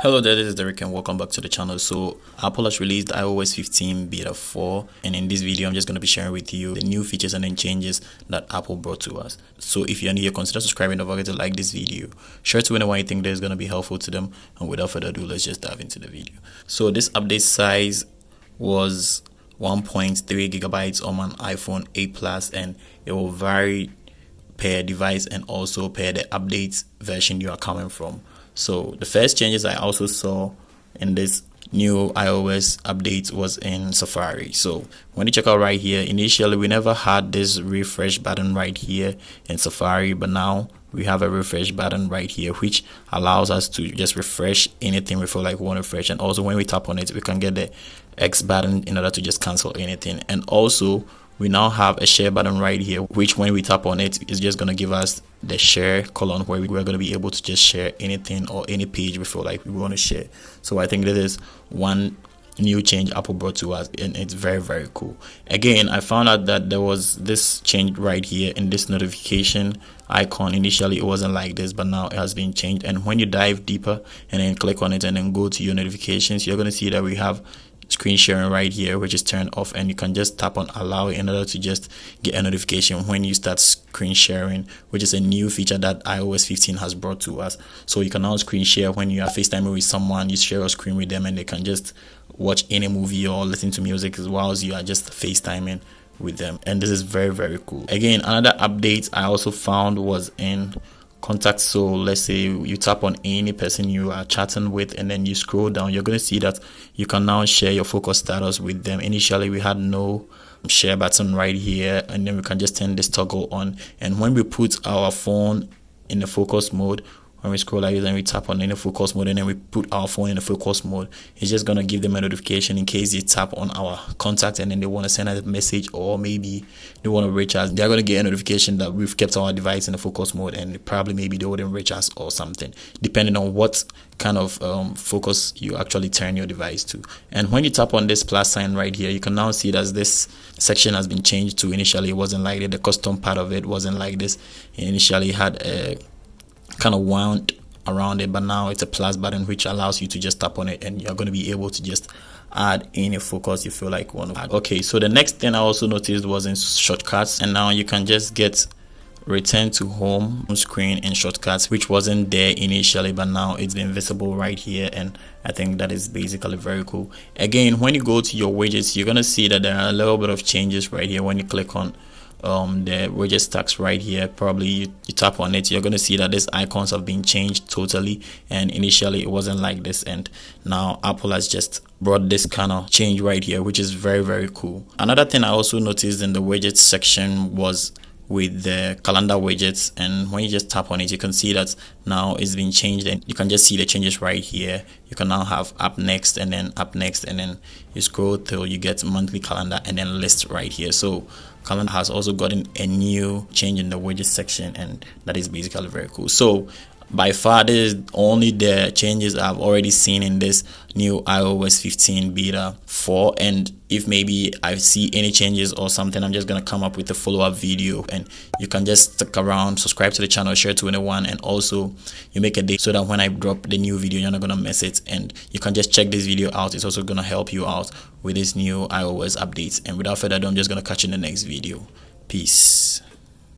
Hello there, this is Derek and welcome back to the channel. So Apple has released iOS 15 beta 4, and in this video I'm just going to be sharing with you the new features and then changes that Apple brought to us. So if you're new here, consider subscribing, don't forget to like this video, share to anyone you think that is going to be helpful to them, and without further ado, let's just dive into the video. So this update size was 1.3 gigabytes on an iPhone 8 Plus, and it will vary per device and also per the update version you are coming from. So the first changes I also saw in this new iOS update was in Safari. So when you check out right here, initially we never had this refresh button right here in Safari, but now we have a refresh button right here, which allows us to just refresh anything we feel like we want to refresh. And also when we tap on it, we can get the X button in order to just cancel anything. And also we now have a share button right here, which when we tap on it is just going to give us the share column where we're going to be able to just share anything or any page we feel like we want to share. So I think this is one new change Apple brought to us, and it's very cool. Again, I found out that there was this change right here in this notification icon. Initially it wasn't like this, but now it has been changed. And when you dive deeper and then click on it and then go to your notifications, you're going to see that we have screen sharing right here, which is turned off, and you can just tap on allow in order to just get a notification when you start screen sharing, which is a new feature that iOS 15 has brought to us. So you can now screen share when you are FaceTiming with someone. You share a screen with them and they can just watch any movie or listen to music as well as you are just FaceTiming with them. And this is very cool. Again, another update I also found was in contacts. So let's say you tap on any person you are chatting with and then you scroll down, you're going to see that you can now share your focus status with them. Initially we had no share button right here, and then we can just turn this toggle on, and when we put our phone in the focus mode, when we scroll like this and we tap on any focus mode and then we put our phone in the focus mode, it's just going to give them a notification in case they tap on our contact and then they want to send us a message, or maybe they want to reach us. They're going to get a notification that we've kept our device in the focus mode, and probably maybe they wouldn't reach us or something, depending on what kind of focus you actually turn your device to. And when you tap on this plus sign right here, you can now see that this section has been changed to. Initially it wasn't like it, the custom part of it wasn't like this. It initially had a kind of wound around it, but now it's a plus button which allows you to just tap on it and you're going to be able to just add any focus you feel like you want to add. Okay, so the next thing I also noticed was in shortcuts, and now you can just get return to home screen in shortcuts, which wasn't there initially, but now it's been visible right here, and I think that is basically very cool. Again, when you go to your widgets, you're going to see that there are a little bit of changes right here. When you click on the widget stacks right here, probably you tap on it, you're going to see that these icons have been changed totally, and initially it wasn't like this, and now Apple has just brought this kind of change right here, which is very cool. Another thing I also noticed in the widgets section was with the calendar widgets, and when you just tap on it, you can see that now it's been changed, and you can just see the changes right here. You can now have up next, and then up next, and then you scroll till you get monthly calendar and then list right here. So calendar has also gotten a new change in the widget section, and that is basically very cool. So by far this is only the changes I've already seen in this new iOS 15 beta 4, and if maybe I see any changes or something, I'm just gonna come up with a follow-up video, and you can just stick around, subscribe to the channel, share to anyone, and also you make a date so that when I drop the new video you're not gonna miss it. And you can just check this video out, it's also gonna help you out with this new iOS updates. And without further ado, I'm just gonna catch you in the next video. Peace.